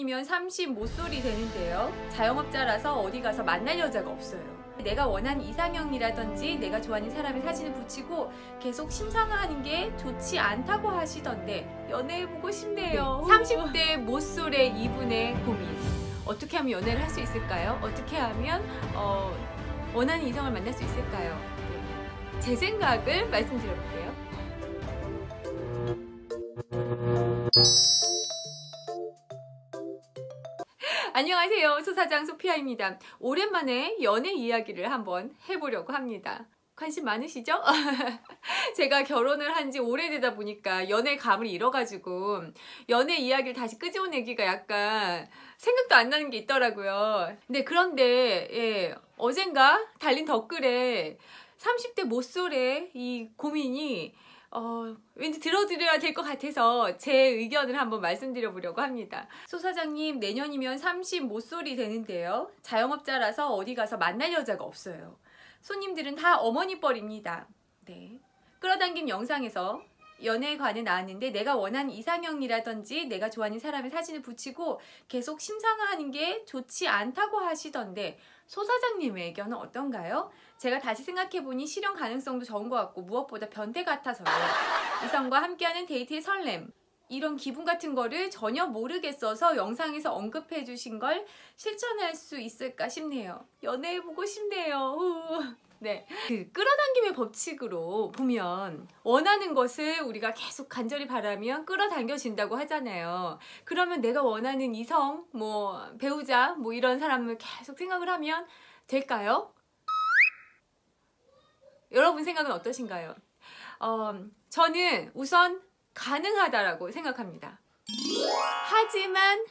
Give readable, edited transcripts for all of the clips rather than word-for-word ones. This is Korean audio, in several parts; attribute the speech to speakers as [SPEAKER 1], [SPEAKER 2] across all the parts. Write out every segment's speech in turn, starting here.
[SPEAKER 1] 내년이면 30 모쏠이 되는데요. 자영업자라서 어디 가서 만날 여자가 없어요. 내가 원하는 이상형이라든지 내가 좋아하는 사람의 사진을 붙이고 계속 심상화하는 게 좋지 않다고 하시던데 연애해보고 싶네요. 30대 모쏠의 이분의 고민. 어떻게 하면 연애를 할 수 있을까요? 어떻게 하면 원하는 이성을 만날 수 있을까요? 네. 제 생각을 말씀드려볼게요. 안녕하세요. 소사장 소피아입니다. 오랜만에 연애 이야기를 한번 해보려고 합니다. 관심 많으시죠? 제가 결혼을 한 지 오래되다 보니까 연애 감을 잃어가지고 연애 이야기를 다시 끄집어내기가 약간 생각도 안 나는 게 있더라고요. 그런데 어젠가 달린 댓글에 30대 모쏠의 이 고민이 왠지 들어드려야 될 것 같아서 제 의견을 한번 말씀드려 보려고 합니다. 소 사장님, 내년이면 30 모쏠이 되는데요. 자영업자라서 어디 가서 만날 여자가 없어요. 손님들은 다 어머니 뻘입니다. 네. 끌어당김 영상에서 연애에 관해 나왔는데 내가 원하는 이상형이라든지 내가 좋아하는 사람의 사진을 붙이고 계속 심상화하는 게 좋지 않다고 하시던데 소 사장님의 의견은 어떤가요? 제가 다시 생각해보니 실현 가능성도 적은 것 같고 무엇보다 변태 같아서요. 이성과 함께하는 데이트의 설렘, 이런 기분 같은 거를 전혀 모르겠어서 영상에서 언급해 주신 걸 실천할 수 있을까 싶네요. 연애해보고 싶네요. 네, 그 끌어당김의 법칙으로 보면 원하는 것을 우리가 계속 간절히 바라면 끌어당겨진다고 하잖아요. 그러면 내가 원하는 이성, 배우자, 이런 사람을 계속 생각을 하면 될까요? 여러분 생각은 어떠신가요? 저는 우선 가능하다라고 생각합니다. 하지만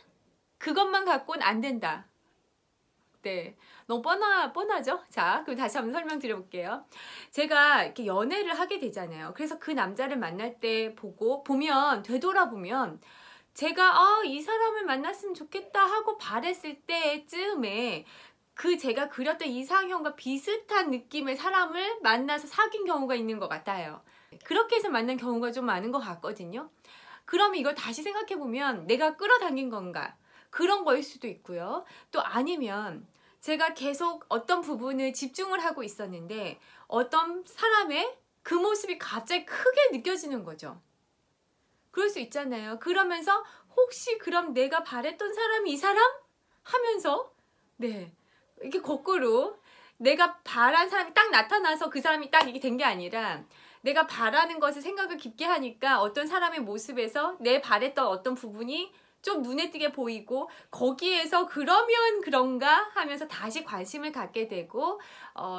[SPEAKER 1] 그것만 갖고는 안 된다. 네, 너무 뻔하죠? 자, 그럼 다시 한번 설명드려볼게요. 제가 이렇게 연애를 하게 되잖아요. 그래서 그 남자를 만날 때 되돌아보면 제가 이 사람을 만났으면 좋겠다 하고 바랬을 때쯤에 제가 그렸던 이상형과 비슷한 느낌의 사람을 만나서 사귄 경우가 있는 것 같아요. 그렇게 해서 만난 경우가 좀 많은 것 같거든요. 그러면 이걸 다시 생각해보면 내가 끌어당긴 건가? 그런 거일 수도 있고요. 또 아니면 제가 계속 어떤 부분을 집중을 하고 있었는데 어떤 사람의 그 모습이 갑자기 크게 느껴지는 거죠. 그럴 수 있잖아요. 그러면서 혹시 그럼 내가 바랬던 사람이 이 사람? 하면서 이렇게 거꾸로 내가 바란 사람이 딱 나타나서 그 사람이 딱 이게 된 게 아니라 내가 바라는 것을 생각을 깊게 하니까 어떤 사람의 모습에서 내 바랬던 어떤 부분이 좀 눈에 띄게 보이고 거기에서 그러면 그런가 하면서 다시 관심을 갖게 되고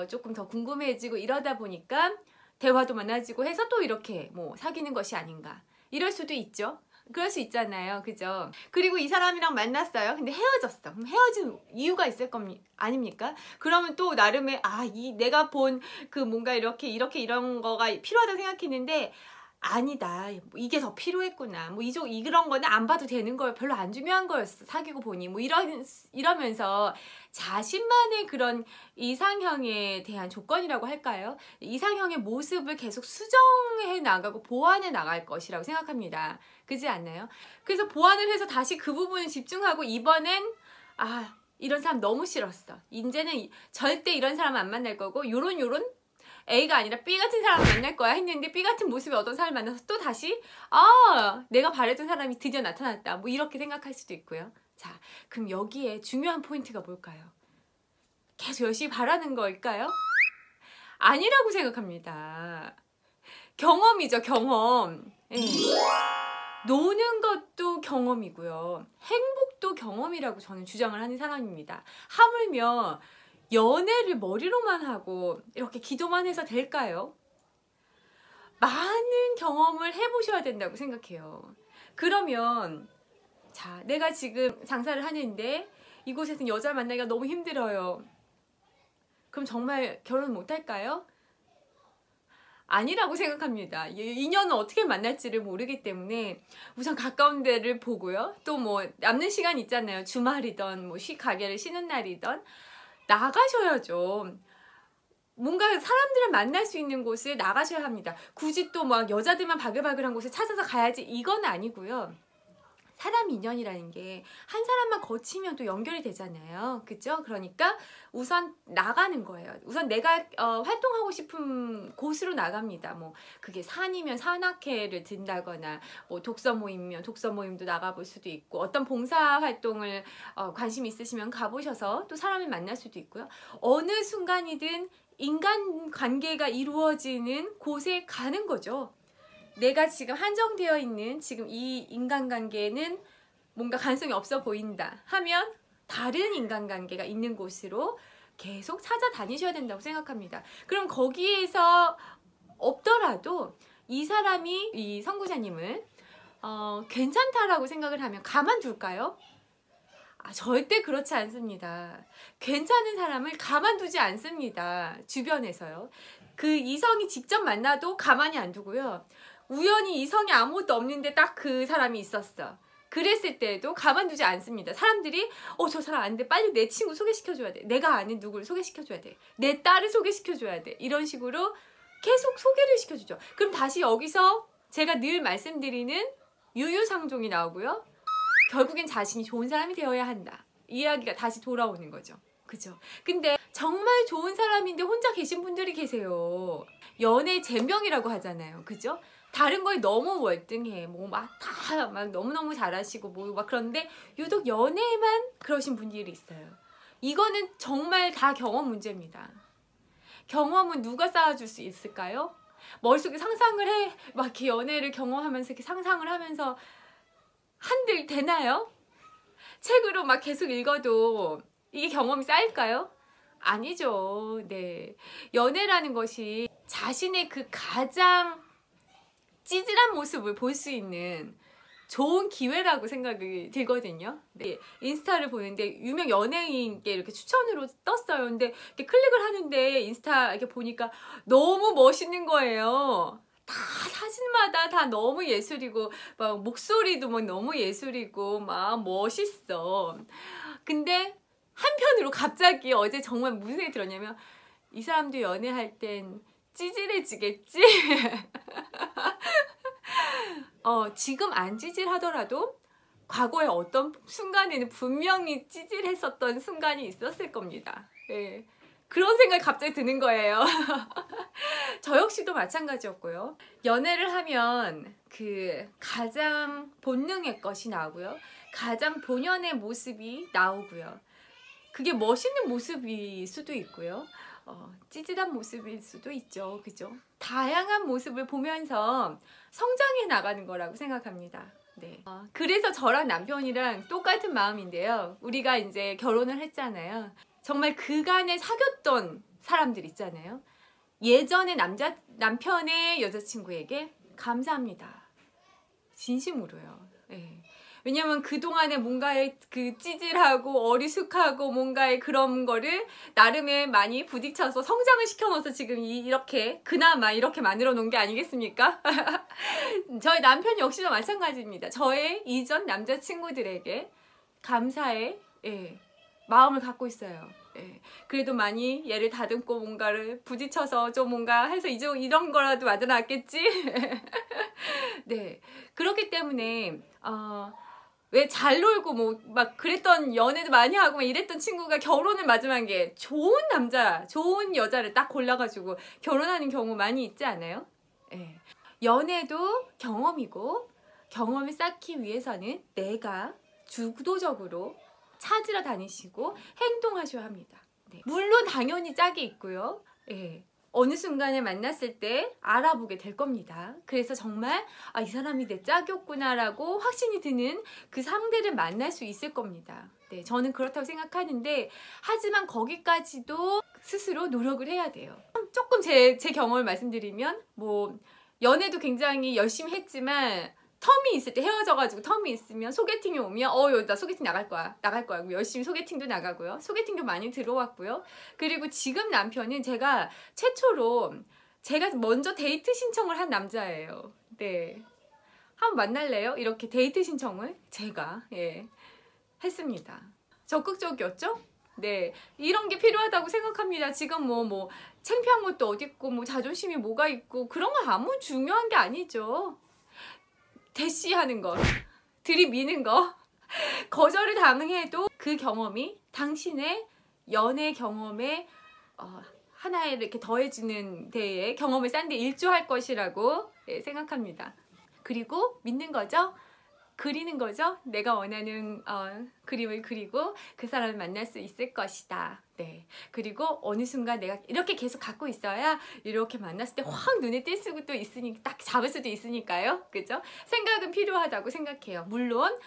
[SPEAKER 1] 조금 더 궁금해지고 이러다 보니까 대화도 많아지고 해서 또 이렇게 사귀는 것이 아닌가 이럴 수도 있죠. 그럴 수 있잖아요. 그죠? 그리고 이 사람이랑 만났어요. 근데 헤어졌어. 그럼 헤어진 이유가 있을 겁니다. 아닙니까? 그러면 또 나름의 내가 본 뭔가 이런 거가 필요하다고 생각했는데 아니다. 이게 더 필요했구나. 이런 거는 안 봐도 되는 걸 별로 안 중요한 거였어. 사귀고 보니. 이러면서 자신만의 그런 이상형에 대한 조건이라고 할까요? 이상형의 모습을 계속 수정해 나가고 보완해 나갈 것이라고 생각합니다. 그렇지 않나요? 그래서 보완을 해서 다시 그 부분에 집중하고 이번엔 이런 사람 너무 싫었어. 이제는 절대 이런 사람 안 만날 거고 요런 A가 아니라 B 같은 사람 만날 거야 했는데 B 같은 모습의 어떤 사람을 만나서 또 다시 내가 바랬던 사람이 드디어 나타났다. 이렇게 생각할 수도 있고요. 자, 그럼 여기에 중요한 포인트가 뭘까요? 계속 열심히 바라는 걸까요? 아니라고 생각합니다. 경험이죠, 경험. 노는 것도 경험이고요. 행복도 경험이라고 저는 주장을 하는 사람입니다. 하물며 연애를 머리로만 하고 이렇게 기도만 해서 될까요? 많은 경험을 해보셔야 된다고 생각해요. 그러면 자, 내가 지금 장사를 하는데 이곳에서 여자 만나기가 너무 힘들어요. 그럼 정말 결혼 못할까요? 아니라고 생각합니다. 인연은 어떻게 만날지를 모르기 때문에 우선 가까운 데를 보고요. 또 남는 시간 있잖아요. 주말이든 가게를 쉬는 날이든 나가셔야죠. 뭔가 사람들을 만날 수 있는 곳에 나가셔야 합니다. 굳이 또 여자들만 바글바글한 곳에 찾아서 가야지 이건 아니고요. 사람 인연이라는 게 한 사람만 거치면 또 연결이 되잖아요. 그죠? 그러니까 우선 나가는 거예요. 우선 내가 활동하고 싶은 곳으로 나갑니다. 뭐 그게 산이면 산악회를 든다거나 뭐 독서 모임이면 독서 모임도 나가볼 수도 있고, 어떤 봉사 활동을 관심 있으시면 가보셔서 또 사람을 만날 수도 있고요. 어느 순간이든 인간관계가 이루어지는 곳에 가는 거죠. 내가 지금 한정되어 있는 지금 이 인간관계는 뭔가 가능성이 없어 보인다 하면 다른 인간관계가 있는 곳으로 계속 찾아다니셔야 된다고 생각합니다. 그럼 거기에서 없더라도 이 사람이 이 선구자님을 괜찮다라고 생각을 하면 가만둘까요? 절대 그렇지 않습니다. 괜찮은 사람을 가만두지 않습니다. 주변에서요. 그 이성이 직접 만나도 가만히 안 두고요. 우연히 이성이 아무것도 없는데 딱 그 사람이 있었어. 그랬을 때도 가만두지 않습니다. 사람들이 저 사람 안 돼. 빨리 내 친구 소개시켜줘야 돼. 내가 아는 누구를 소개시켜줘야 돼. 내 딸을 소개시켜줘야 돼. 이런 식으로 계속 소개를 시켜주죠. 그럼 다시 여기서 제가 늘 말씀드리는 유유상종이 나오고요. 결국엔 자신이 좋은 사람이 되어야 한다. 이야기가 다시 돌아오는 거죠. 그죠? 근데 정말 좋은 사람인데 혼자 계신 분들이 계세요. 연애 젬병이라고 하잖아요. 그죠? 다른 거에 너무 월등해. 뭐 막 다 막 너무너무 잘하시고 뭐 막 그런데 유독 연애만 그러신 분들이 있어요. 이거는 정말 다 경험 문제입니다. 경험은 누가 쌓아줄 수 있을까요? 머릿속에 상상을 해. 막 이렇게 연애를 경험하면서 이렇게 상상을 하면서 한들 되나요? 책으로 막 계속 읽어도 이게 경험이 쌓일까요? 아니죠. 네. 연애라는 것이 자신의 그 가장 찌질한 모습을 볼 수 있는 좋은 기회라고 생각이 들거든요. 네. 인스타를 보는데 유명 연예인께 이렇게 추천으로 떴어요. 근데 이렇게 클릭을 하는데 인스타 이렇게 보니까 너무 멋있는 거예요. 다 사진마다 다 너무 예술이고 막 목소리도 막 너무 예술이고 막 멋있어. 근데 한편으로 갑자기 어제 정말 무슨 생각이 들었냐면 이 사람도 연애할 땐 찌질해지겠지? 지금 안 찌질하더라도 과거에 어떤 순간에는 분명히 찌질했었던 순간이 있었을 겁니다. 네. 그런 생각이 갑자기 드는 거예요. 저 역시도 마찬가지였고요. 연애를 하면 그 가장 본능의 것이 나오고요. 가장 본연의 모습이 나오고요. 그게 멋있는 모습일 수도 있고요. 찌질한 모습일 수도 있죠. 그죠? 다양한 모습을 보면서 성장해 나가는 거라고 생각합니다. 네. 그래서 저랑 남편이랑 똑같은 마음인데요. 우리가 이제 결혼을 했잖아요. 정말 그간에 사귀었던 사람들 있잖아요. 예전에 남편의 여자친구에게 감사합니다. 진심으로요. 네. 왜냐면 그동안에 뭔가의 그 찌질하고 어리숙하고 뭔가의 그런 거를 나름의 많이 부딪혀서 성장을 시켜놓아서 지금 이렇게 그나마 이렇게 만들어 놓은 게 아니겠습니까? 저희 남편 역시도 마찬가지입니다. 저의 이전 남자친구들에게 감사의 마음을 갖고 있어요. 그래도 많이 얘를 다듬고 뭔가를 부딪혀서 좀 뭔가 해서 이런 거라도 만들어놨겠지? 네. 그렇기 때문에 왜 잘 놀고 뭐 막 그랬던 연애도 많이 하고 막 이랬던 친구가 결혼을 마지막에 좋은 남자, 좋은 여자를 딱 골라가지고 결혼하는 경우 많이 있지 않아요? 연애도 경험이고 경험을 쌓기 위해서는 내가 주도적으로 찾으러 다니시고 행동하셔야 합니다. 네. 물론 당연히 짝이 있고요. 어느 순간에 만났을 때 알아보게 될 겁니다. 그래서 정말 이 사람이 내 짝이었구나 라고 확신이 드는 그 상대를 만날 수 있을 겁니다. 네, 저는 그렇다고 생각하는데 하지만 거기까지도 스스로 노력을 해야 돼요. 조금 제 경험을 말씀드리면 뭐 연애도 굉장히 열심히 했지만 텀이 있을 때 헤어져가지고 텀이 있으면 소개팅이 오면 나 소개팅 나갈 거야 열심히 소개팅도 나가고요. 소개팅도 많이 들어왔고요. 그리고 지금 남편은 제가 최초로 제가 먼저 데이트 신청을 한 남자예요. 네, 한번 만날래요? 이렇게 데이트 신청을 제가 했습니다. 적극적이었죠? 네, 이런 게 필요하다고 생각합니다. 지금 뭐 창피한 것도 어딨고 뭐 자존심이 뭐가 있고 그런 거 아무 중요한 게 아니죠. 대시하는 것, 들이미는 거. 거절을 당해도 그 경험이 당신의 연애 경험에 하나에 이렇게 더해지는 데에 경험을 쌓는 데 일조할 것이라고 생각합니다. 그리고 믿는 거죠. 그리는 거죠. 내가 원하는 그림을 그리고 그 사람을 만날 수 있을 것이다. 네. 그리고 어느 순간 내가 이렇게 계속 갖고 있어야 이렇게 만났을 때 확 눈에 띌 수도 있으니까 딱 잡을 수도 있으니까요. 그죠? 생각은 필요하다고 생각해요. 물론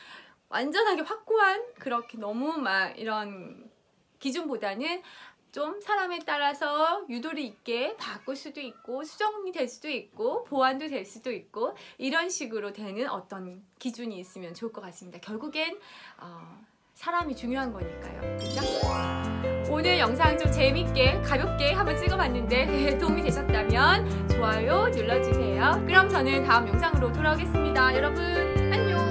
[SPEAKER 1] 완전하게 확고한 그렇게 너무 막 이런 기준보다는 좀 사람에 따라서 유도리 있게 바꿀 수도 있고 수정이 될 수도 있고 보완도 될 수도 있고 이런 식으로 되는 어떤 기준이 있으면 좋을 것 같습니다. 결국엔 사람이 중요한 거니까요. 그죠? 오늘 영상 좀 재밌게 가볍게 한번 찍어봤는데 도움이 되셨다면 좋아요 눌러주세요. 그럼 저는 다음 영상으로 돌아오겠습니다. 여러분 안녕.